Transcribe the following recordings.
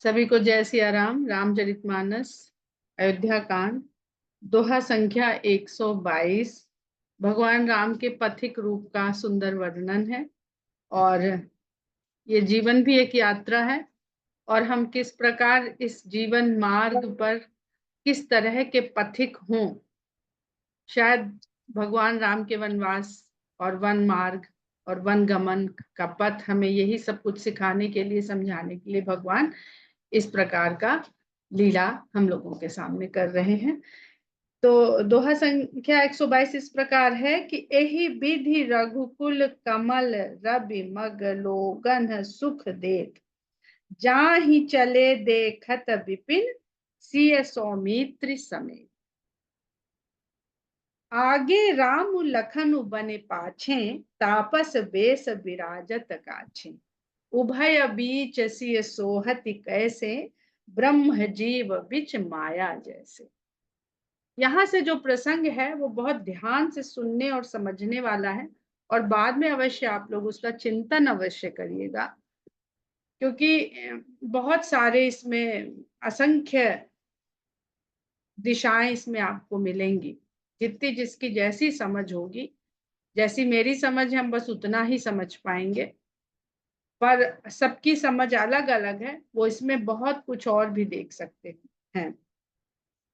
सभी को जय सिया राम। रामचरितमानस अयोध्या कांड दोहा संख्या 122 भगवान राम के पथिक रूप का सुंदर वर्णन है। और ये जीवन भी एक यात्रा है और हम किस प्रकार इस जीवन मार्ग पर किस तरह के पथिक हों। शायद भगवान राम के वनवास और वन मार्ग और वन गमन का पथ हमें यही सब कुछ सिखाने के लिए, समझाने के लिए भगवान इस प्रकार का लीला हम लोगों के सामने कर रहे हैं। तो दोहा संख्या 122 इस प्रकार है कि एहि विधि रघुकुल कमल रवि मग लोगन सुख देत, जाहि चले देखत विपिन सिय सौमित्र समेत। आगे राम लखन बने पाछे, तापस बेस विराजत काछे। उभय बीच सिय सोहति कैसे, ब्रह्म जीव बिच माया जैसे। यहाँ से जो प्रसंग है वो बहुत ध्यान से सुनने और समझने वाला है, और बाद में अवश्य आप लोग उसका चिंतन अवश्य करिएगा, क्योंकि बहुत सारे इसमें असंख्य दिशाएं इसमें आपको मिलेंगी। जितनी जिसकी जैसी समझ होगी, जैसी मेरी समझ है, हम बस उतना ही समझ पाएंगे, पर सबकी समझ अलग अलग है, वो इसमें बहुत कुछ और भी देख सकते हैं।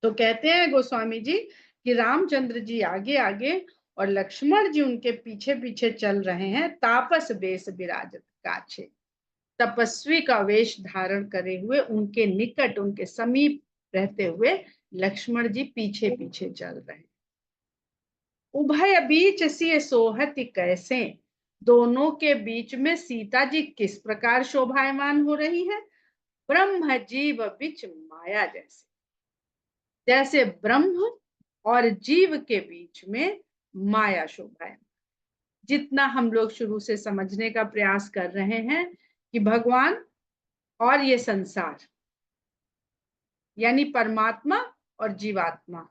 तो कहते हैं गोस्वामी जी कि रामचंद्र जी आगे आगे और लक्ष्मण जी उनके पीछे पीछे चल रहे हैं। तापस वेश विराजत काछे, तपस्वी का वेश धारण करे हुए उनके निकट, उनके समीप रहते हुए लक्ष्मण जी पीछे पीछे चल रहे हैं। उभय बीच सिय सोहति कैसे, दोनों के बीच में सीता जी किस प्रकार शोभायमान हो रही है। ब्रह्म जीव बिच माया जैसे, जैसे ब्रह्म और जीव के बीच में माया शोभायमान। जितना हम लोग शुरू से समझने का प्रयास कर रहे हैं कि भगवान और ये संसार यानी परमात्मा और जीवात्मा,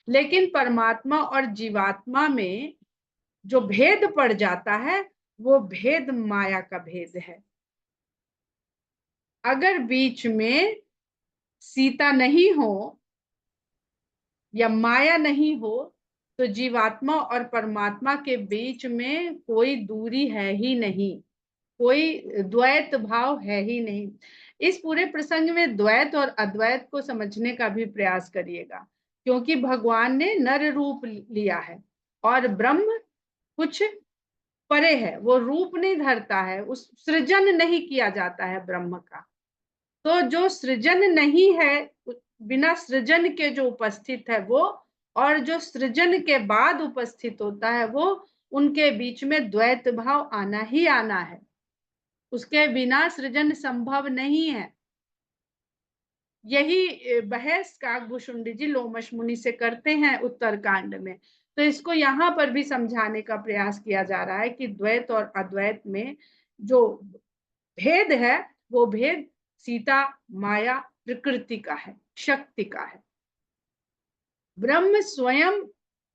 लेकिन परमात्मा और जीवात्मा में जो भेद पड़ जाता है वो भेद माया का भेद है। अगर बीच में सीता नहीं हो या माया नहीं हो तो जीवात्मा और परमात्मा के बीच में कोई दूरी है ही नहीं, कोई द्वैत भाव है ही नहीं। इस पूरे प्रसंग में द्वैत और अद्वैत को समझने का भी प्रयास करिएगा, क्योंकि भगवान ने नर रूप लिया है और ब्रह्म कुछ परे है, वो रूप नहीं धरता है, उस सृजन नहीं किया जाता है ब्रह्म का। तो जो सृजन नहीं है, बिना सृजन के जो उपस्थित है वो, और जो सृजन के बाद उपस्थित होता है वो, उनके बीच में द्वैत भाव आना ही आना है। उसके बिना सृजन संभव नहीं है। यही बहस काकभूषुंडी जी लोमश मुनि से करते हैं उत्तर कांड में। तो इसको यहाँ पर भी समझाने का प्रयास किया जा रहा है कि द्वैत और अद्वैत में जो भेद है वो भेद सीता माया प्रकृति का है, शक्ति का है। ब्रह्म स्वयं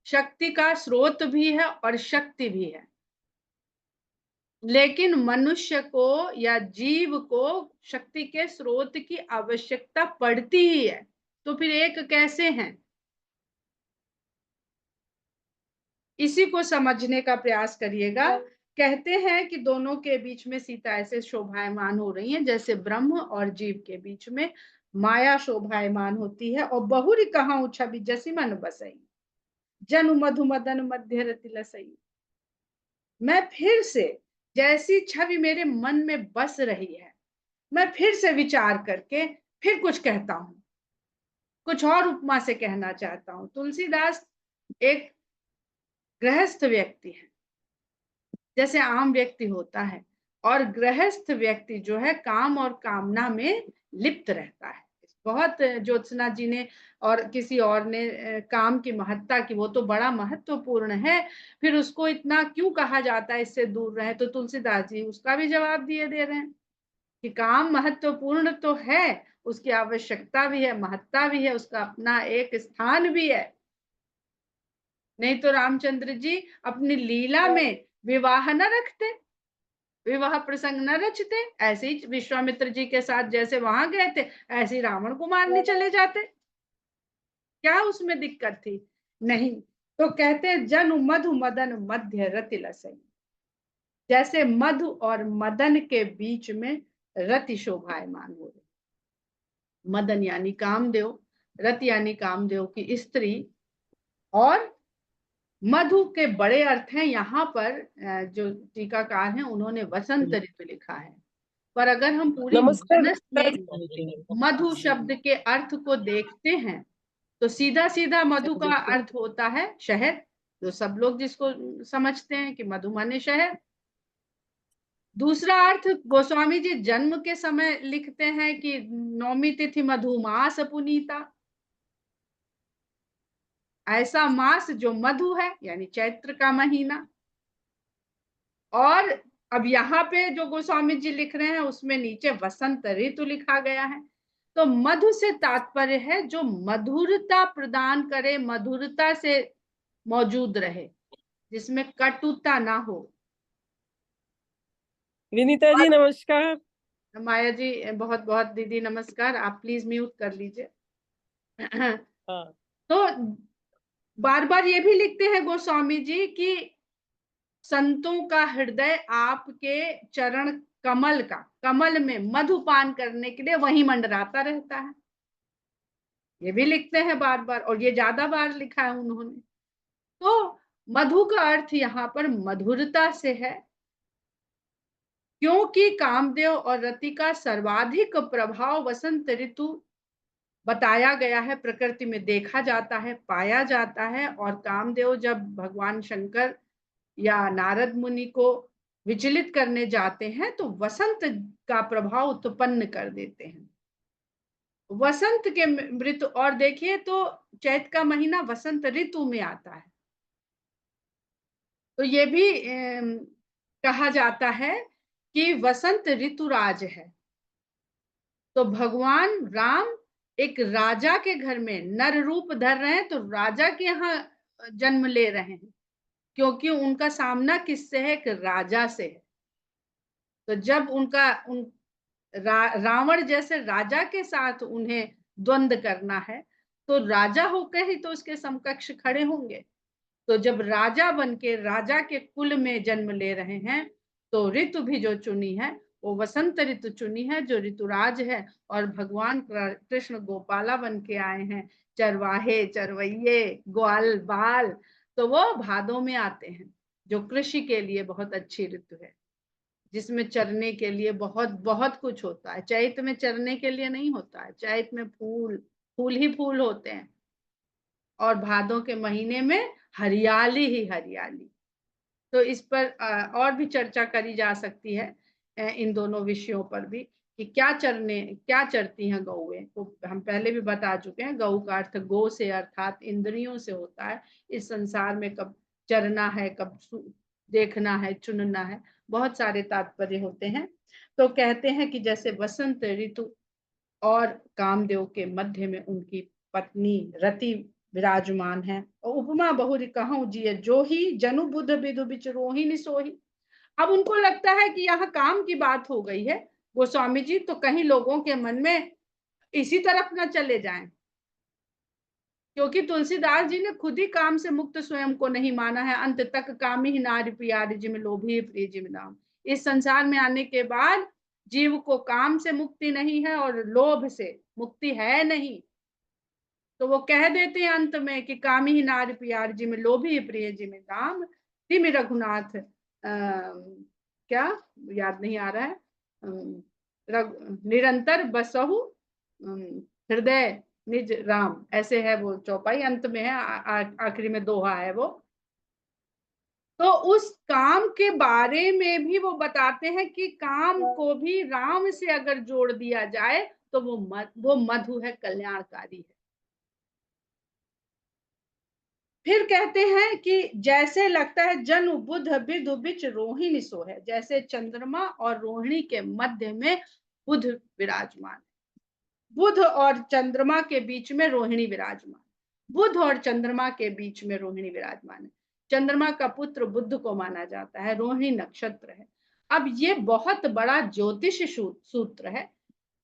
शक्ति का स्रोत भी है और शक्ति भी है, लेकिन मनुष्य को या जीव को शक्ति के स्रोत की आवश्यकता पड़ती ही है। तो फिर एक कैसे हैं, इसी को समझने का प्रयास करिएगा। कहते हैं कि दोनों के बीच में सीता ऐसे शोभायमान हो रही है जैसे ब्रह्म और जीव के बीच में माया शोभायमान होती है। और बहुरी कहां छवि जसी मन बसई, जनु मधु मदन मध्य रति लसई। मैं फिर से, जैसी छवि मेरे मन में बस रही है, मैं फिर से विचार करके फिर कुछ कहता हूं, कुछ और उपमा से कहना चाहता हूं। तुलसीदास एक गृहस्थ व्यक्ति है, जैसे आम व्यक्ति होता है, और गृहस्थ व्यक्ति जो है काम और कामना में लिप्त रहता है। बहुत ज्योत्सना जी ने और किसी और ने काम की महत्ता की, वो तो बड़ा महत्वपूर्ण है, फिर उसको इतना क्यों कहा जाता है इससे दूर रहे। तो तुलसीदास जी उसका भी जवाब दिए दे रहे हैं कि काम महत्वपूर्ण तो है, उसकी आवश्यकता भी है, महत्ता भी है, उसका अपना एक स्थान भी है। नहीं तो रामचंद्र जी अपनी लीला में विवाह न रखते, विवाह प्रसंग न रचते। ऐसे ही विश्वामित्र जी के साथ जैसे वहां गए थे, ऐसे ही रावण को मारने चले जाते। क्या उसमें दिक्कत थी? नहीं। तो कहते हैं जनु मधु मदन मध्य रति लसई। जैसे मधु और मदन के बीच में रति शोभायमान हो रही। मदन यानी कामदेव, रति यानी कामदेव की स्त्री, और मधु के बड़े अर्थ हैं यहाँ पर। जो टीकाकार हैं उन्होंने वसंत ऋतु लिखा है, पर अगर हम पूरी नमस्कार मानस में डॉक्टर। मधु शब्द के अर्थ को देखते हैं तो सीधा सीधा मधु का अर्थ होता है शहद, जो सब लोग जिसको समझते हैं कि मधु माने शहद। दूसरा अर्थ गोस्वामी जी जन्म के समय लिखते हैं कि नौमी तिथि मधुमास पुनीता, ऐसा मास जो मधु है, यानी चैत्र का महीना। और अब यहाँ पे जो गोस्वामी जी लिख रहे हैं उसमें नीचे वसंत ऋतु लिखा गया है। तो मधु से तात्पर्य है जो मधुरता प्रदान करे, मधुरता से मौजूद रहे, जिसमें कटुता ना हो। विनीता जी नमस्कार। माया जी बहुत बहुत दीदी नमस्कार, आप प्लीज म्यूट कर लीजिए। हाँ। तो बार बार ये भी लिखते हैं गोस्वामी जी कि संतों का हृदय आपके चरण कमल का, कमल में मधुपान करने के लिए वही मंडराता रहता है। ये भी लिखते हैं बार बार, और ये ज्यादा बार लिखा है उन्होंने। तो मधु का अर्थ यहाँ पर मधुरता से है, क्योंकि कामदेव और रति का सर्वाधिक प्रभाव वसंत ऋतु बताया गया है, प्रकृति में देखा जाता है, पाया जाता है। और कामदेव जब भगवान शंकर या नारद मुनि को विचलित करने जाते हैं तो वसंत का प्रभाव उत्पन्न कर देते हैं। वसंत के ऋतु, और देखिए तो चैत का महीना वसंत ऋतु में आता है। तो ये भी कहा जाता है कि वसंत ऋतुराज है। तो भगवान राम एक राजा के घर में नर रूप धर रहे हैं, तो राजा के यहाँ जन्म ले रहे हैं, क्योंकि उनका सामना किससे है? एक राजा से है। तो जब रावण जैसे राजा के साथ उन्हें द्वंद्व करना है, तो राजा होकर ही तो उसके समकक्ष खड़े होंगे। तो जब राजा बन के राजा के कुल में जन्म ले रहे हैं, तो ऋतु भी जो चुनी है वो वसंत ऋतु चुनी है, जो ऋतुराज है। और भगवान कृष्ण गोपाला बन के आए हैं, चरवाहे चरवैये ग्वाल बाल, तो वो भादों में आते हैं, जो कृषि के लिए बहुत अच्छी ऋतु है, जिसमें चरने के लिए बहुत बहुत कुछ होता है। चैत में चरने के लिए नहीं होता है, चैत में फूल फूल ही फूल होते हैं, और भादों के महीने में हरियाली ही हरियाली। तो इस पर और भी चर्चा करी जा सकती है, इन दोनों विषयों पर भी, कि क्या चरती हैं गौएं। तो हम पहले भी बता चुके हैं, गौ का अर्थ गो से अर्थात इंद्रियों से होता है। इस संसार में कब चरना है, कब देखना है, चुनना है, बहुत सारे तात्पर्य होते हैं। तो कहते हैं कि जैसे वसंत ऋतु और कामदेव के मध्य में उनकी पत्नी रति विराजमान है। और उपमा बहुरी कहूं जिय जो ही जनु बुध विदु बिच रोहिणी सोही। अब उनको लगता है कि यहाँ काम की बात हो गई है गोस्वामी जी, तो कहीं लोगों के मन में इसी तरफ न चले जाएं, क्योंकि तुलसीदास जी ने खुद ही काम से मुक्त स्वयं को नहीं माना है। अंत तक काम ही नारी प्यारी जिम लोभी प्रिय जिम नाम। इस संसार में आने के बाद जीव को काम से मुक्ति नहीं है और लोभ से मुक्ति है नहीं। तो वो कह देते हैं अंत में कि कामी ही नार प्यार जिम लोभी प्रिय जिम दाम। तिम रघुनाथ क्या याद नहीं आ रहा है, निरंतर बसहु हृदय निज राम, ऐसे है वो चौपाई, अंत में है, आखिरी में दोहा है वो। तो उस काम के बारे में भी वो बताते हैं कि काम को भी राम से अगर जोड़ दिया जाए तो वो मधु है, कल्याणकारी है। फिर कहते हैं कि जैसे लगता है जनु बुध विदु बिच रोहिणी सो है, जैसे चंद्रमा और रोहिणी के मध्य में बुध विराजमान, बुध और चंद्रमा के बीच में रोहिणी विराजमान, बुध और चंद्रमा के बीच में रोहिणी विराजमान है। चंद्रमा का पुत्र बुध को माना जाता है, रोहिणी नक्षत्र है। अब ये बहुत बड़ा ज्योतिष सूत्र है,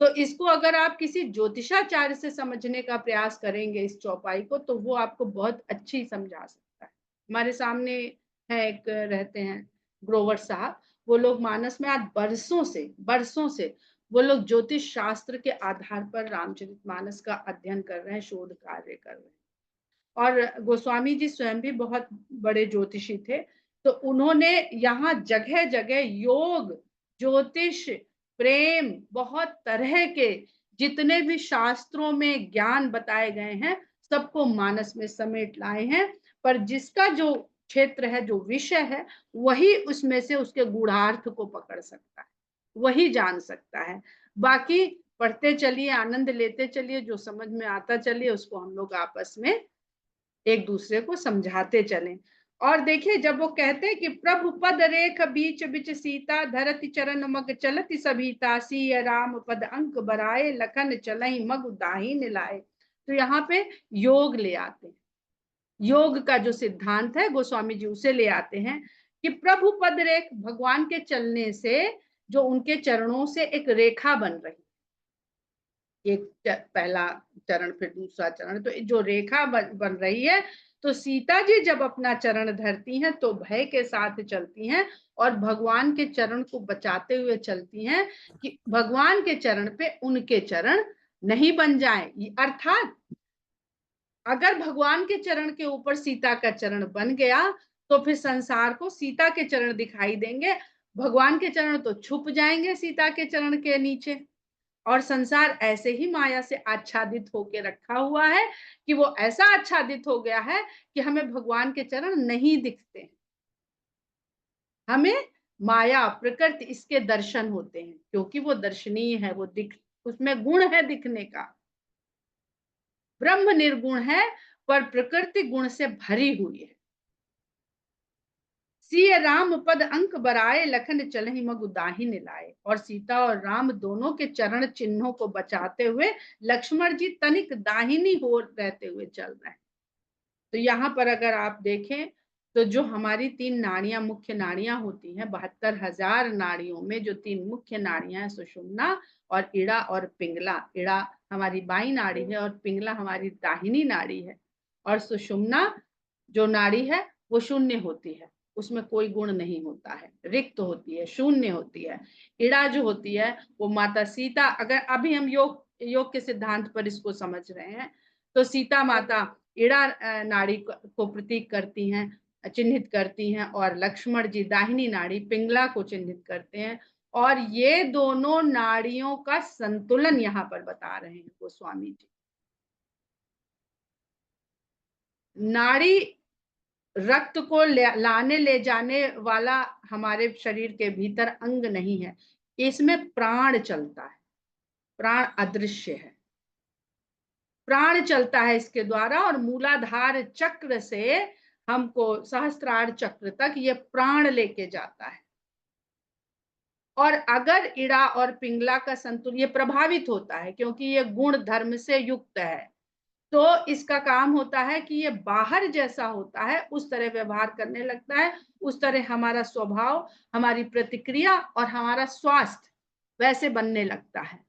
तो इसको अगर आप किसी ज्योतिषाचार्य से समझने का प्रयास करेंगे इस चौपाई को, तो वो आपको बहुत अच्छी समझा सकता है। हमारे सामने है, एक रहते हैं ग्रोवर साहब, वो लोग मानस में आज बरसों से वो लोग ज्योतिष शास्त्र के आधार पर रामचरितमानस का अध्ययन कर रहे हैं, शोध कार्य कर रहे हैं। और गोस्वामी जी स्वयं भी बहुत बड़े ज्योतिषी थे, तो उन्होंने यहाँ जगह जगह योग, ज्योतिष, प्रेम, बहुत तरह के जितने भी शास्त्रों में ज्ञान बताए गए हैं, सबको मानस में समेट लाए हैं। पर जिसका जो क्षेत्र है, जो विषय है, वही उसमें से उसके गूढ़ार्थ को पकड़ सकता है, वही जान सकता है। बाकी पढ़ते चलिए, आनंद लेते चलिए, जो समझ में आता चलिए, उसको हम लोग आपस में एक दूसरे को समझाते चलें। और देखिए, जब वो कहते हैं कि प्रभु पद रेख बीच बिच सीता, धरति चरण मग चलति सभीता, सिय राम पद अंक बराए, लखन चलहि मग दाहिन लाए। तो यहाँ पे योग ले आते हैं, योग का जो सिद्धांत है गोस्वामी जी उसे ले आते हैं कि प्रभु पद रेख, भगवान के चलने से जो उनके चरणों से एक रेखा बन रही, एक पहला चरण फिर दूसरा चरण, तो जो रेखा बन रही है, तो सीता जी जब अपना चरण धरती हैं तो भय के साथ चलती हैं और भगवान के चरण को बचाते हुए चलती हैं कि भगवान के चरण पे उनके चरण नहीं बन जाए। अर्थात अगर भगवान के चरण के ऊपर सीता का चरण बन गया तो फिर संसार को सीता के चरण दिखाई देंगे, भगवान के चरण तो छुप जाएंगे सीता के चरण के नीचे, और संसार ऐसे ही माया से आच्छादित होकर रखा हुआ है कि वो ऐसा आच्छादित हो गया है कि हमें भगवान के चरण नहीं दिखते, हमें माया प्रकृति इसके दर्शन होते हैं, क्योंकि वो दर्शनीय है, वो दिख, उसमें गुण है दिखने का। ब्रह्म निर्गुण है पर प्रकृति गुण से भरी हुई है। सिय राम पद अंक बराए, लखन चलहि मगु दाहिने लाए। और सीता और राम दोनों के चरण चिन्हों को बचाते हुए लक्ष्मण जी तनिक दाहिनी हो रहते हुए चल रहे हैं। तो यहाँ पर अगर आप देखें तो जो हमारी तीन नाड़ियां, मुख्य नाड़ियां होती हैं, 72,000 नाड़ियों में जो तीन मुख्य नाड़ियां हैं, सुषुम्ना और इड़ा और पिंगला। इड़ा हमारी बाई नाड़ी है और पिंगला हमारी दाहिनी नाड़ी है। और सुषुम्ना जो नाड़ी है वो शून्य होती है, उसमें कोई गुण नहीं होता है, रिक्त होती है, शून्य होती है। इड़ा जो होती है वो माता सीता, अगर अभी हम योग के सिद्धांत पर इसको समझ रहे हैं, तो सीता माता इड़ा नाड़ी को प्रतीक करती हैं, चिन्हित करती हैं, और लक्ष्मण जी दाहिनी नाड़ी पिंगला को चिन्हित करते हैं। और ये दोनों नाड़ियों का संतुलन यहाँ पर बता रहे हैं गोस्वामी जी। नाड़ी रक्त को लाने ले जाने वाला हमारे शरीर के भीतर अंग नहीं है, इसमें प्राण चलता है, प्राण अदृश्य है, प्राण चलता है इसके द्वारा। और मूलाधार चक्र से हमको सहस्त्रार चक्र तक ये प्राण लेके जाता है। और अगर इड़ा और पिंगला का संतुलन ये प्रभावित होता है, क्योंकि ये गुण धर्म से युक्त है, तो इसका काम होता है कि ये बाहर जैसा होता है उस तरह व्यवहार करने लगता है, उस तरह हमारा स्वभाव, हमारी प्रतिक्रिया और हमारा स्वास्थ्य वैसे बनने लगता है।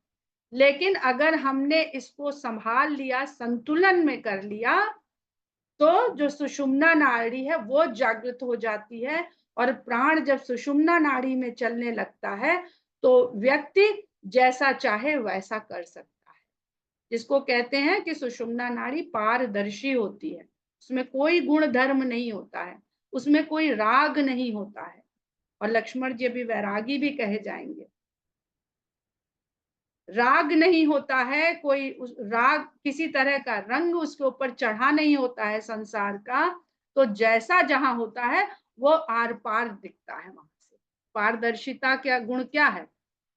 लेकिन अगर हमने इसको संभाल लिया, संतुलन में कर लिया, तो जो सुषुम्ना नाड़ी है वो जागृत हो जाती है। और प्राण जब सुषुम्ना नाड़ी में चलने लगता है तो व्यक्ति जैसा चाहे वैसा कर सकता है, जिसको कहते हैं कि सुषुम्ना नाड़ी पारदर्शी होती है, उसमें कोई गुण धर्म नहीं होता है, उसमें कोई राग नहीं होता है। और लक्ष्मण जी भी वैरागी भी कहे जाएंगे, राग नहीं होता है, कोई उस राग किसी तरह का रंग उसके ऊपर चढ़ा नहीं होता है संसार का, तो जैसा जहां होता है वो आर पार दिखता है वहां से। पारदर्शिता क्या गुण क्या है?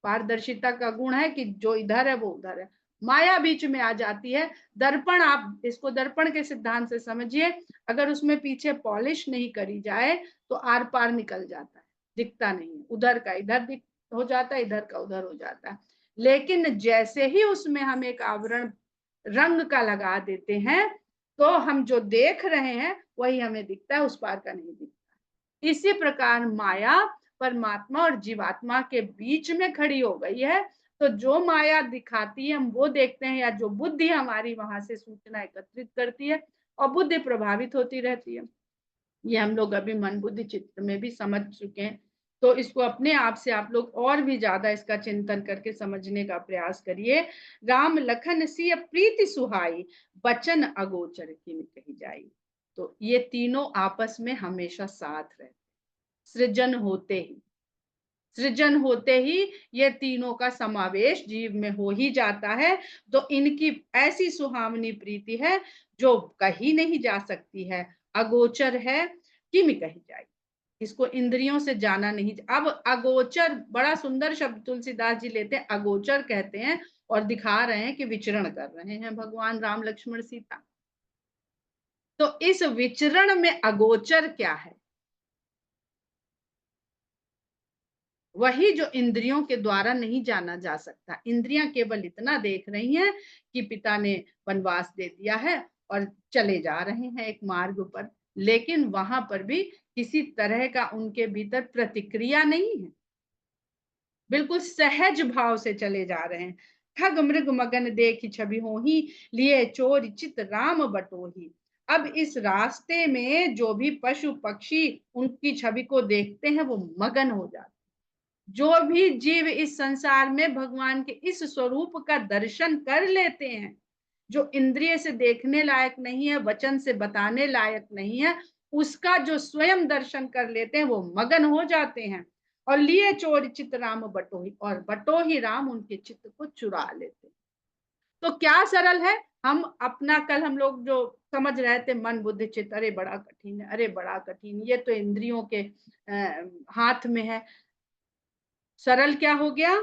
पारदर्शिता का गुण है कि जो इधर है वो उधर है, माया बीच में आ जाती है। दर्पण, आप इसको दर्पण के सिद्धांत से समझिए, अगर उसमें पीछे पॉलिश नहीं करी जाए तो आर पार निकल जाता है, दिखता नहीं है, उधर का इधर दिख हो जाता है, इधर का उधर हो जाता है। लेकिन जैसे ही उसमें हम एक आवरण रंग का लगा देते हैं तो हम जो देख रहे हैं वही हमें दिखता है, उस पार का नहीं दिखता। इसी प्रकार माया परमात्मा और जीवात्मा के बीच में खड़ी हो गई है। तो जो माया दिखाती है हम वो देखते हैं, या जो बुद्धि हमारी वहां से सूचना एकत्रित करती है और बुद्धि प्रभावित होती रहती है। ये हम लोग अभी मन बुद्धि चित्त में भी समझ चुके हैं। तो इसको अपने आप से आप लोग और भी ज्यादा इसका चिंतन करके समझने का प्रयास करिए। राम लखन सिय प्रीति सुहाई, बचन अगोचर किन कही जाई। तो ये तीनों आपस में हमेशा साथ रहते, सृजन होते ही ये तीनों का समावेश जीव में हो ही जाता है। तो इनकी ऐसी सुहावनी प्रीति है जो कही नहीं जा सकती है, अगोचर है, किम कही जाए। इसको इंद्रियों से जाना नहीं। अब अगोचर बड़ा सुंदर शब्द तुलसीदास जी लेते हैं, अगोचर कहते हैं और दिखा रहे हैं कि विचरण कर रहे हैं भगवान राम लक्ष्मण सीता। तो इस विचरण में अगोचर क्या है? वही जो इंद्रियों के द्वारा नहीं जाना जा सकता। इंद्रियां केवल इतना देख रही हैं कि पिता ने वनवास दे दिया है और चले जा रहे हैं एक मार्ग पर, लेकिन वहां पर भी किसी तरह का उनके भीतर प्रतिक्रिया नहीं है, बिल्कुल सहज भाव से चले जा रहे हैं। ठग मृग मगन देखी छवि होही, लिए चोर चित राम बटोही। अब इस रास्ते में जो भी पशु पक्षी उनकी छवि को देखते हैं वो मगन हो जाते हैं। जो भी जीव इस संसार में भगवान के इस स्वरूप का दर्शन कर लेते हैं, जो इंद्रिय से देखने लायक नहीं है, वचन से बताने लायक नहीं है, उसका जो स्वयं दर्शन कर लेते हैं वो मगन हो जाते हैं। और लिए चोर चित राम बटोही, और बटोही राम उनके चित्त को चुरा लेते हैं। तो क्या सरल है? हम अपना कल हम लोग जो समझ रहे थे मन बुद्धि चित्त, अरे बड़ा कठिन है, अरे बड़ा कठिन, ये तो इंद्रियों के हाथ में है। सरल क्या हो गया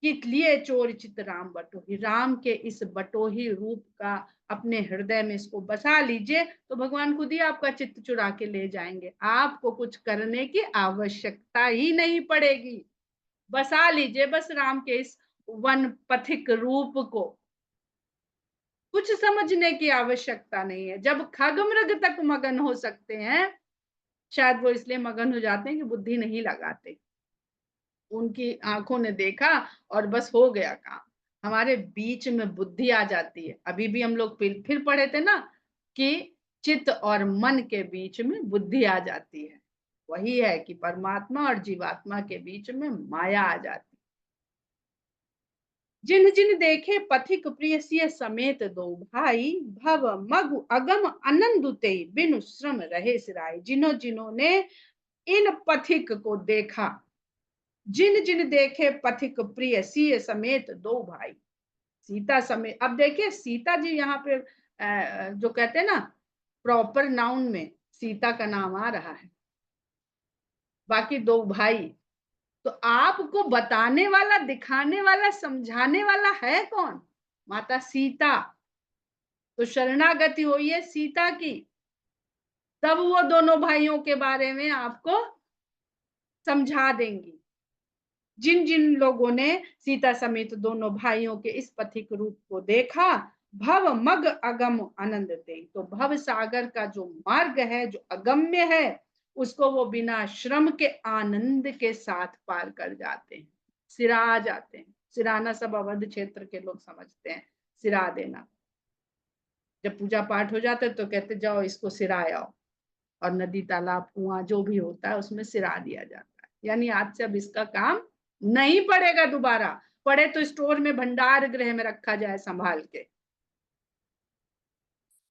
कि लिए चोर चित राम बटोही, राम के इस बटोही रूप का अपने हृदय में इसको बसा लीजिए, तो भगवान खुद ही आपका चित्त चुरा के ले जाएंगे। आपको कुछ करने की आवश्यकता ही नहीं पड़ेगी। बसा लीजिए बस राम के इस वन पथिक रूप को, कुछ समझने की आवश्यकता नहीं है। जब खगमृग तक मगन हो सकते हैं, शायद वो इसलिए मगन हो जाते हैं कि बुद्धि नहीं लगाते, उनकी आंखों ने देखा और बस हो गया काम। हमारे बीच में बुद्धि आ जाती है। अभी भी हम लोग फिर पढ़े थे ना कि चित्त और मन के बीच में बुद्धि आ जाती है। वही है कि परमात्मा और जीवात्मा के बीच में माया आ जाती है। जिन जिन देखे पथिक प्रिय सिय समेत दो भाई, भव मगु अगम आनंद ते बिनु श्रम रहे सिराई। जिन्होंने इन पथिक को देखा, जिन जिन देखे पथिक प्रिय सिय समेत दो भाई, सीता समेत। अब देखिए सीता जी यहाँ पे जो कहते हैं ना प्रॉपर नाउन में सीता का नाम आ रहा है, बाकी दो भाई। तो आपको बताने वाला, दिखाने वाला, समझाने वाला है कौन? माता सीता। तो शरणागति हुई है सीता की, तब वो दोनों भाइयों के बारे में आपको समझा देंगी। जिन जिन लोगों ने सीता समेत दोनों भाइयों के इस पथिक रूप को देखा, भव मग अगम आनंद ते, तो भव सागर का जो मार्ग है, जो अगम्य है, उसको वो बिना श्रम के आनंद के साथ पार कर जाते हैं, सिरा जाते हैं। सिराना सब अवध क्षेत्र के लोग समझते हैं, सिरा देना। जब पूजा पाठ हो जाता है तो कहते जाओ इसको सिराओ, और नदी तालाब कुआं जो भी होता है उसमें सिरा दिया जाता है। यानी आज से अब इसका काम नहीं पड़ेगा दोबारा, पड़े तो स्टोर में भंडार गृह में रखा जाए संभाल के।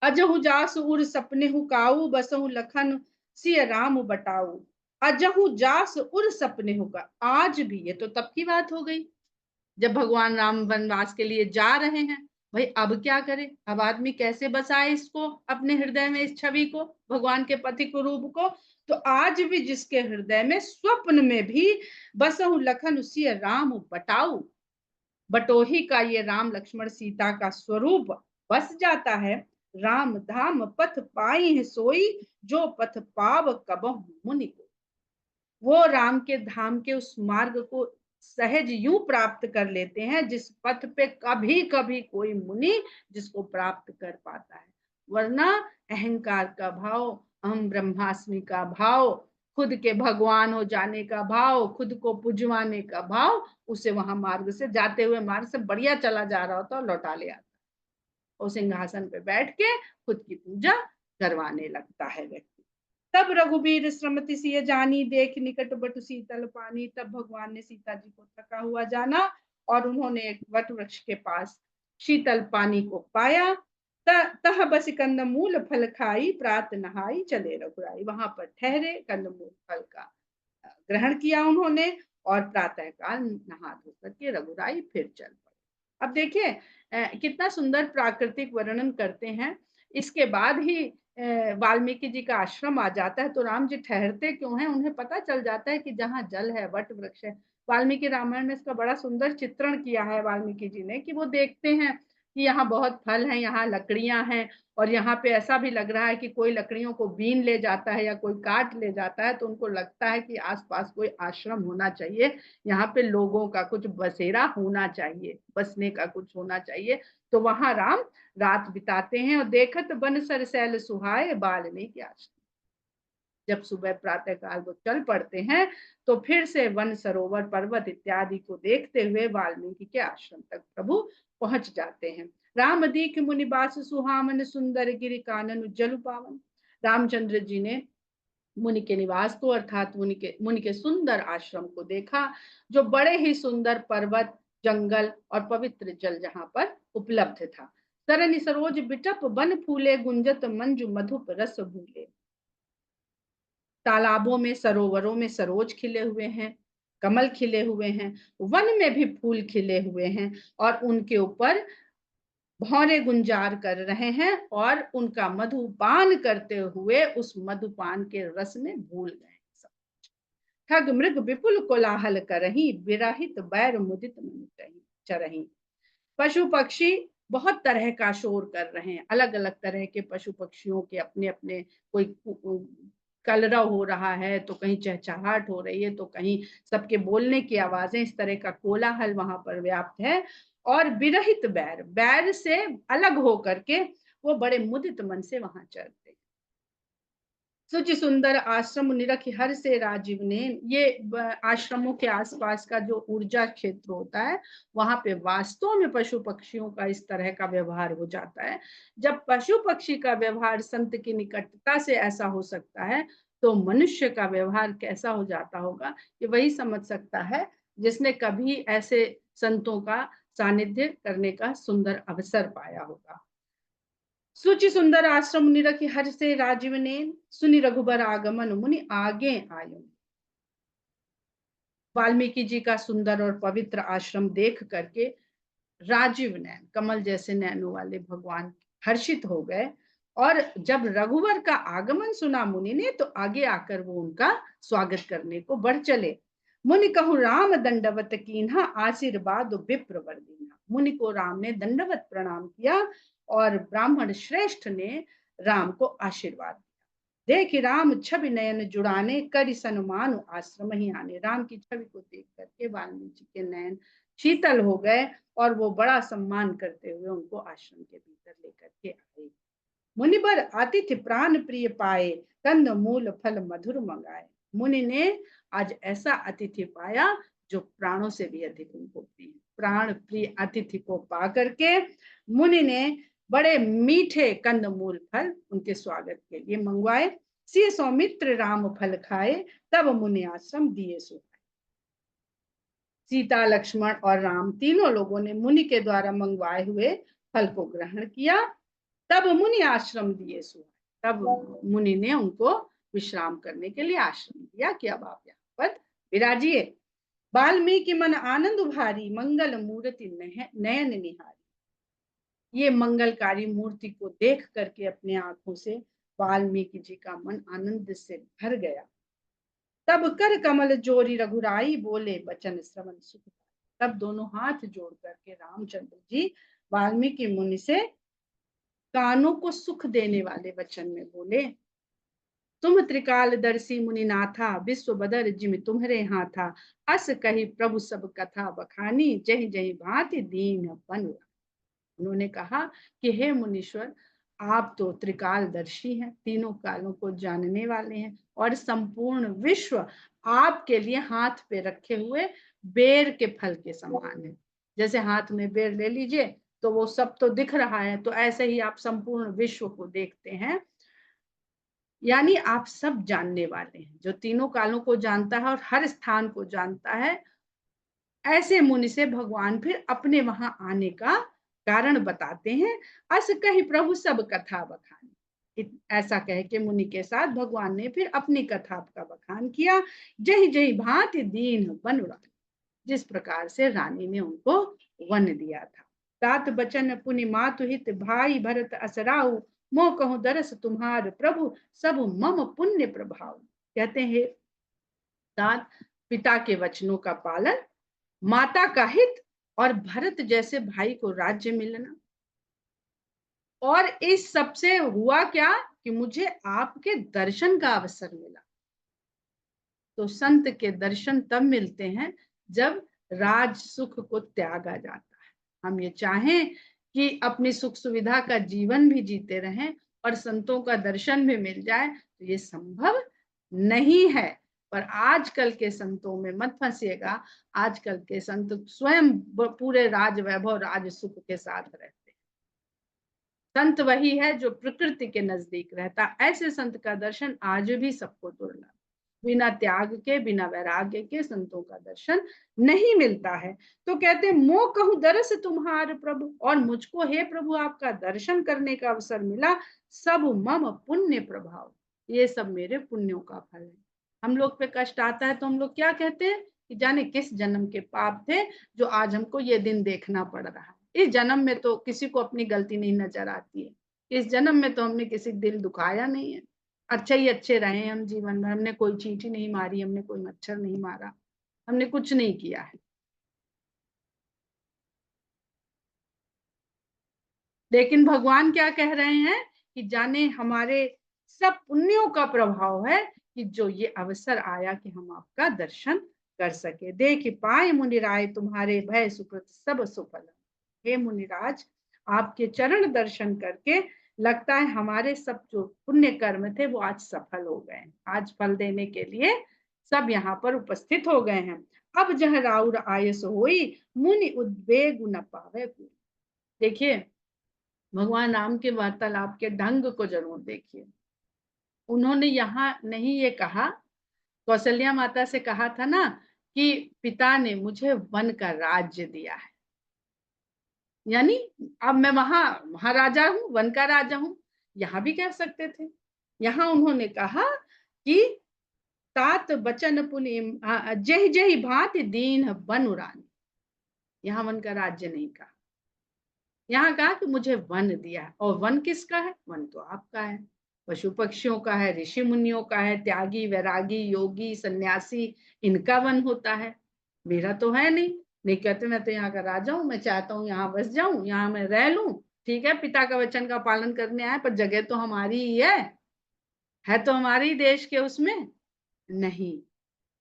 अजहु जास उर सपने हु काऊ, बसहु लखन सिय राम बटाऊ। अजहु जास उर सपने हु का, आज भी, ये तो तब की बात हो गई जब भगवान राम वनवास के लिए जा रहे हैं। भाई अब क्या करे, अब आदमी कैसे बसाए इसको अपने हृदय में, इस छवि को, भगवान के पति को, रूप को। तो आज भी जिसके हृदय में स्वप्न में भी बसहु लखन उसी राम बटाऊ, बटोही का ये राम लक्ष्मण सीता का स्वरूप बस जाता है। राम धाम पथ पाई है सोई, जो पथ पाव कबहु मुनि को। वो राम के धाम के उस मार्ग को सहज यूं प्राप्त कर लेते हैं जिस पथ पे कभी कभी कोई मुनि जिसको प्राप्त कर पाता है। वरना अहंकार का भाव, अहम ब्रह्मास्मि का भाव, खुद के भगवान हो जाने का भाव, खुद को पुजवाने का भाव उसे वहां मार्ग से जाते हुए मार्ग से बढ़िया चला जा रहा होता और लौटा ले आता। और सिंहासन पे बैठ के खुद की पूजा करवाने लगता है व्यक्ति। तब रघुबीर श्रमति सिय जानी, देख निकट बटु शीतल पानी। तब भगवान ने सीता जी को थका हुआ जाना और उन्होंने एक वट वृक्ष के पास शीतल पानी को पाया। तह बस कंदमूल फल खाई, प्रात नहाई चले रघुराई। वहां पर ठहरे, कंदमूल फल का ग्रहण किया उन्होंने और प्रातः काल नहा धो करके रघुराई फिर चल पड़े। अब देखिए कितना सुंदर प्राकृतिक वर्णन करते हैं। इसके बाद ही वाल्मीकि जी का आश्रम आ जाता है, तो राम जी ठहरते क्यों हैं, उन्हें पता चल जाता है कि जहाँ जल है वट वृक्ष है। वाल्मीकि रामायण में इसका बड़ा सुंदर चित्रण किया है वाल्मीकि जी ने, कि वो देखते हैं कि यहाँ बहुत फल है, यहाँ लकड़ियां हैं, और यहाँ पे ऐसा भी लग रहा है कि कोई लकड़ियों को बीन ले जाता है या कोई काट ले जाता है, तो उनको लगता है कि आसपास कोई आश्रम होना चाहिए, यहाँ पे लोगों का कुछ बसेरा होना चाहिए, बसने का कुछ होना चाहिए। तो वहां राम रात बिताते हैं। और देखत बन सरसैल सुहाए, वाल्मीकि आश्रम। जब सुबह प्रातः काल वो चल पड़ते हैं तो फिर से वन सरोवर पर्वत इत्यादि को देखते हुए वाल्मीकि के आश्रम तक प्रभु पहुंच जाते हैं। राम दीख मुनिबास सुहामन, सुंदर गिरि कानन उज्जल पावन। रामचंद्र जी ने मुनि के निवास को अर्थात मुनि के सुंदर आश्रम को देखा, जो बड़े ही सुंदर पर्वत, जंगल और पवित्र जल जहां पर उपलब्ध था। सरनि सरोज बिटप बन फूले, गुंजत मंजु मधुप रस भूले। तालाबों में, सरोवरों में सरोज खिले हुए हैं, कमल खिले हुए हैं, वन में भी फूल खिले हुए हैं, और उनके ऊपर भौरे गुंजार कर रहे हैं और उनका मधुपान करते हुए उस मधुपान के रस में भूल गए। ठग मृग विपुल कोलाहल करही, विरहित बैर मुदित मन चरही। पशु पक्षी बहुत तरह का शोर कर रहे हैं, अलग अलग तरह के पशु पक्षियों के अपने अपने, कोई कलरव हो रहा है, तो कहीं चहचहाट हो रही है, तो कहीं सबके बोलने की आवाजें, इस तरह का कोलाहल वहां पर व्याप्त है। और विरहित बैर, बैर से अलग होकर के वो बड़े मुदित मन से वहां चलते हैं। सुचि सुंदर आश्रम निरख हर से राजीव ने। ये आश्रमों के आसपास का जो ऊर्जा क्षेत्र होता है, वहां पे वास्तव में पशु पक्षियों का इस तरह का व्यवहार हो जाता है। जब पशु पक्षी का व्यवहार संत की निकटता से ऐसा हो सकता है, तो मनुष्य का व्यवहार कैसा हो जाता होगा, ये वही समझ सकता है जिसने कभी ऐसे संतों का सानिध्य करने का सुंदर अवसर पाया होगा। सुचि सुंदर आश्रम निरखि हर से राजीव ने, सुनि रघुबर आगमन मुनि आगे आयो। वाल्मीकि जी का सुंदर और पवित्र आश्रम देख करके राजीव नैन, कमल जैसे नैनों वाले भगवान हर्षित हो गए। और जब रघुवर का आगमन सुना मुनि ने, तो आगे आकर वो उनका स्वागत करने को बढ़ चले। मुनि कहु राम दंडवत कीन्हा, आशीर्वाद विप्र वर दीन्हा। मुनि को राम ने दंडवत प्रणाम किया और ब्राह्मण श्रेष्ठ ने राम को आशीर्वाद दिया। देख राम छवि नयन जुड़ाने, करि सनुमान आश्रम ही आने। राम की छवि को देख करके वाल्मीकि के नयन शीतल हो गए और वो बड़ा सम्मान करते हुए उनको आश्रम के भीतर लेकर के आए। मुनिबर आतिथ्य प्राण प्रिय पाए, कंद मूल फल मधुर मंगाए। मुनि ने आज ऐसा अतिथि पाया जो प्राणों से भी अधिक उनको प्रिय। प्राण प्रिय अतिथि को पा करके मुनि ने बड़े मीठे कंद मूल फल उनके स्वागत के लिए मंगवाए। सी सौमित्र राम फल खाए, तब मुनि आश्रम दिए सो। सीता, लक्ष्मण और राम तीनों लोगों ने मुनि के द्वारा मंगवाए हुए फल को ग्रहण किया। तब मुनि आश्रम दिए सो। तब मुनि ने उनको विश्राम करने के लिए आश्रम दिया कि अब आप यहाँ पर विराजिए। वाल्मीकि मन आनंद भारी, मंगल मूर्ति नयन निहारी। ये मंगलकारी मूर्ति को देख करके अपने आंखों से वाल्मीकि जी का मन आनंद से भर गया। तब कर कमल जोरी रघुराई, बोले बचन श्रवण सुख। तब दोनों हाथ जोड़ करके रामचंद्र जी वाल्मीकि मुनि से कानों को सुख देने वाले वचन में बोले। तुम त्रिकालदर्शी मुनिनाथा, विश्व बदर जिम तुम्हरे हाथा। अस कही प्रभु सब कथा बखानी, जही जही भांति दीन बन। उन्होंने कहा कि हे मुनीश्वर, आप तो त्रिकालदर्शी हैं, तीनों कालों को जानने वाले हैं और संपूर्ण विश्व आपके लिए हाथ पे रखे हुए बेर के फल के समान है। जैसे हाथ में बेर ले लीजिए तो वो सब तो दिख रहा है, तो ऐसे ही आप संपूर्ण विश्व को देखते हैं। यानी आप सब जानने वाले हैं। जो तीनों कालों को जानता है और हर स्थान को जानता है, ऐसे मुनि से भगवान फिर अपने वहां आने का कारण बताते हैं। अस कही प्रभु सब कथा बखानी। ऐसा कह के मुनि के साथ भगवान ने फिर अपनी कथा का बखान किया। जही जही भांति दीन बन उड़ान, जिस प्रकार से रानी ने उनको वन दिया था। तात बचन पुनि मातु हित, भाई भरत असराऊ, मोह कहूं दरस तुम्हार प्रभु, सब मम पुण्य प्रभाव। कहते हैं तात पिता के वचनों का पालन, माता का हित और भरत जैसे भाई को राज्य मिलना, और इस सबसे हुआ क्या कि मुझे आपके दर्शन का अवसर मिला। तो संत के दर्शन तब मिलते हैं जब राज सुख को त्यागा जाता है। हम ये चाहें कि अपनी सुख सुविधा का जीवन भी जीते रहें और संतों का दर्शन भी मिल जाए, तो ये संभव नहीं है। पर आजकल के संतों में मत फंसिएगा। आजकल के संत स्वयं पूरे राज वैभव राज सुख के साथ रहते हैं। संत वही है जो प्रकृति के नजदीक रहता। ऐसे संत का दर्शन आज भी सबको दुर्लभ, बिना त्याग के बिना वैराग्य के संतों का दर्शन नहीं मिलता है। तो कहते मोह कहूं दरस तुम्हार प्रभु, और मुझको हे प्रभु आपका दर्शन करने का अवसर मिला, सब मम पुण्य प्रभाव, ये सब मेरे पुण्यों का फल है। हम लोग पे कष्ट आता है तो हम लोग क्या कहते हैं कि जाने किस जन्म के पाप थे जो आज हमको ये दिन देखना पड़ रहा है। इस जन्म में तो किसी को अपनी गलती नहीं नजर आती है, इस जन्म में तो हमने किसी दिल दुखाया नहीं है, अच्छे ही अच्छे रहे हम जीवन में, हमने कोई चींटी नहीं मारी, हमने कोई मच्छर नहीं मारा, हमने कुछ नहीं किया है। लेकिन भगवान क्या कह रहे हैं कि जाने हमारे सब पुण्यों का प्रभाव है कि जो ये अवसर आया कि हम आपका दर्शन कर सके। देख पाए मुनिराय तुम्हारे भय सुकृत सब सुफल। हे मुनिराज, आपके चरण दर्शन करके लगता है हमारे सब जो पुण्य कर्म थे वो आज सफल हो गए, आज फल देने के लिए सब यहाँ पर उपस्थित हो गए हैं। अब जह राउर आयस होई, मुनि उद्वेग न पावे। देखिए, भगवान राम के वार्तालाप के ढंग को जरूर देखिए। उन्होंने यहाँ नहीं ये कहा, कौशल्या माता से कहा था ना कि पिता ने मुझे वन का राज्य दिया है, यानी अब मैं वहां राजा हूं, वन का राजा हूं। यहां भी कह सकते थे। यहां उन्होंने कहा कि तात बचन पुनि जय जय भांति दीन बन उड़ानी। यहाँ वन का राज्य नहीं कहा, यहाँ कहा कि मुझे वन दिया। और वन किसका है? वन तो आपका है, पशु पक्षियों का है, ऋषि मुनियों का है, त्यागी वैरागी योगी सन्यासी, इनका वन होता है, मेरा तो है नहीं। नहीं कहते मैं तो यहाँ का राजा हूँ, मैं चाहता हूँ यहाँ बस जाऊं, यहाँ मैं रह लूं। ठीक है, पिता का वचन का पालन करने आए, पर जगह तो हमारी ही है तो हमारे ही देश के उसमें नहीं।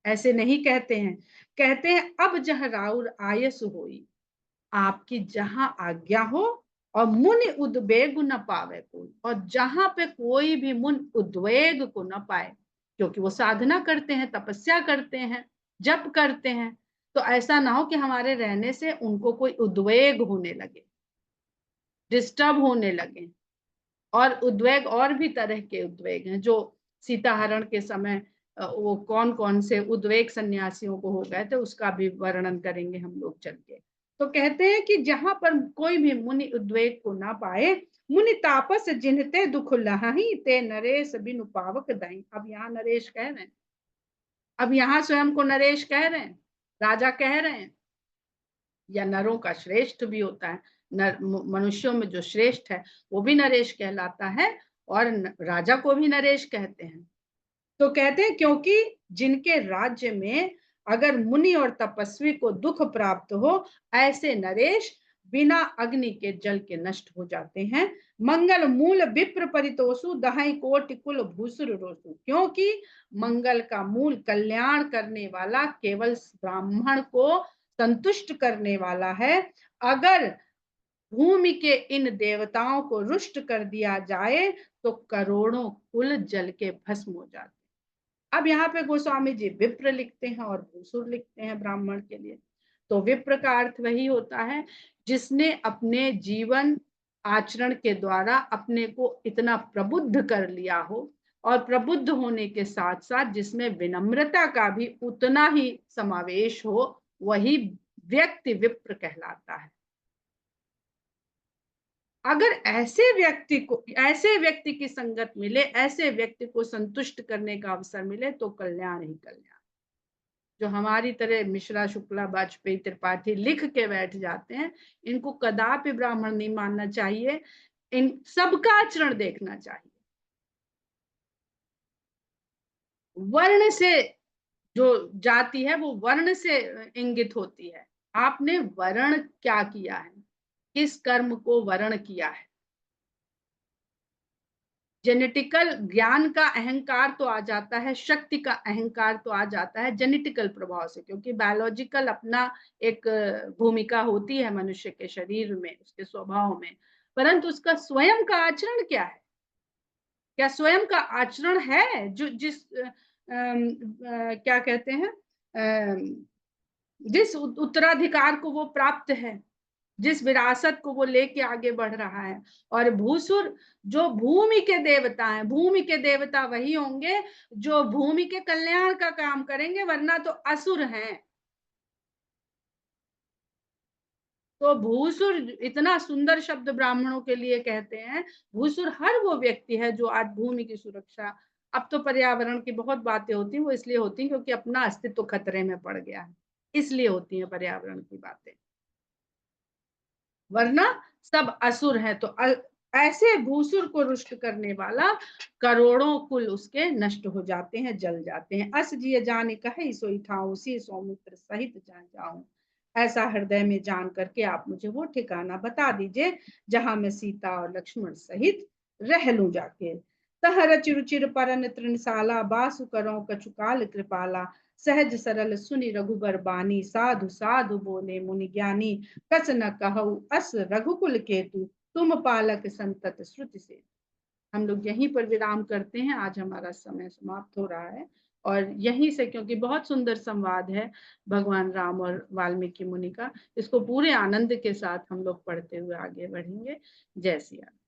ऐसे नहीं कहते हैं। कहते हैं अब जह राउर आयस होई, आपकी जहां आज्ञा हो, और मुनि उद्वेग न पावे कोई, और जहां पे कोई भी मुन उद्वेग को न पाए, क्योंकि वो साधना करते हैं, तपस्या करते हैं, जप करते हैं, तो ऐसा ना हो कि हमारे रहने से उनको कोई उद्वेग होने लगे, डिस्टर्ब होने लगे। और उद्वेग और भी तरह के उद्वेग हैं जो सीता हरण के समय वो कौन कौन से उद्वेग सन्यासियों को हो गए थे, उसका भी वर्णन करेंगे हम लोग चल के। तो कहते हैं कि जहां पर कोई भी मुनि उद्वेग को ना पाए, मुनि तापस जिनते दुख लहाही, ते नरेश बिनु पावक दाई। अब यहाँ नरेश कह रहे हैं, अब यहाँ स्वयं को नरेश कह रहे हैं, राजा कह रहे हैं, या नरों का श्रेष्ठ भी होता है, नर मनुष्यों में जो श्रेष्ठ है वो भी नरेश कहलाता है, और राजा को भी नरेश कहते हैं। तो कहते हैं क्योंकि जिनके राज्य में अगर मुनि और तपस्वी को दुख प्राप्त हो, ऐसे नरेश बिना अग्नि के जल के नष्ट हो जाते हैं। मंगल मूल विप्र परितोषु, दहाई कोटि कुल भूसुर रोसु। क्योंकि मंगल का मूल कल्याण करने वाला केवल ब्राह्मण को संतुष्ट करने वाला है। अगर भूमि के इन देवताओं को रुष्ट कर दिया जाए तो करोड़ों कुल जल के भस्म हो जाते। अब यहाँ पे गोस्वामी जी विप्र लिखते हैं और भूसुर लिखते हैं ब्राह्मण के लिए। तो विप्र का अर्थ वही होता है जिसने अपने जीवन आचरण के द्वारा अपने को इतना प्रबुद्ध कर लिया हो, और प्रबुद्ध होने के साथ साथ जिसमें विनम्रता का भी उतना ही समावेश हो, वही व्यक्ति विप्र कहलाता है। अगर ऐसे व्यक्ति की संगत मिले, ऐसे व्यक्ति को संतुष्ट करने का अवसर मिले तो कल्याण ही कल्याण। जो हमारी तरह मिश्रा, शुक्ला, वाजपेयी, त्रिपाठी लिख के बैठ जाते हैं, इनको कदापि ब्राह्मण नहीं मानना चाहिए। इन सबका आचरण देखना चाहिए। वर्ण से जो जाति है वो वर्ण से इंगित होती है। आपने वर्ण क्या किया है, किस कर्म को वर्ण किया है। जेनेटिकल ज्ञान का अहंकार तो आ जाता है, शक्ति का अहंकार तो आ जाता है जेनेटिकल प्रभाव से, क्योंकि बायोलॉजिकल अपना एक भूमिका होती है मनुष्य के शरीर में, उसके स्वभाव में। परंतु उसका स्वयं का आचरण क्या है? क्या स्वयं का आचरण है जो क्या कहते हैं, जिस उत्तराधिकार को वो प्राप्त है, जिस विरासत को वो लेके आगे बढ़ रहा है। और भूसुर जो भूमि के देवता हैं, भूमि के देवता वही होंगे जो भूमि के कल्याण का काम करेंगे, वरना तो असुर हैं। तो भूसुर इतना सुंदर शब्द ब्राह्मणों के लिए कहते हैं। भूसुर हर वो व्यक्ति है जो आज भूमि की सुरक्षा, अब तो पर्यावरण की बहुत बातें होती हैं, वो इसलिए होती हैं क्योंकि अपना अस्तित्व खतरे में पड़ गया है, इसलिए होती है पर्यावरण की बातें, वरना सब असुर है। तो ऐसे भूसुर को रुष्ट करने वाला करोड़ों कुल उसके नष्ट हो जाते हैं, जल जाते हैं। अस जिय जाने कहे सोई ठाऊं, सी सौमित्र सहित जान जाऊं। ऐसा हृदय में जान करके आप मुझे वो ठिकाना बता दीजिए जहां मैं सीता और लक्ष्मण सहित रह लूं जाके। तह रचि रुचिर परन तृणशाला, बासु करो कछुकाल कृपाला। सहज सरल सुनि रघुबर बानी, साधु साधु बोले मुनि ज्ञानी। कस न कहु अस रघुकुल केतु, तुम पालक संतत श्रुति से। हम लोग यहीं पर विराम करते हैं, आज हमारा समय समाप्त हो रहा है। और यहीं से, क्योंकि बहुत सुंदर संवाद है भगवान राम और वाल्मीकि मुनि का, इसको पूरे आनंद के साथ हम लोग पढ़ते हुए आगे बढ़ेंगे। जय सिया राम।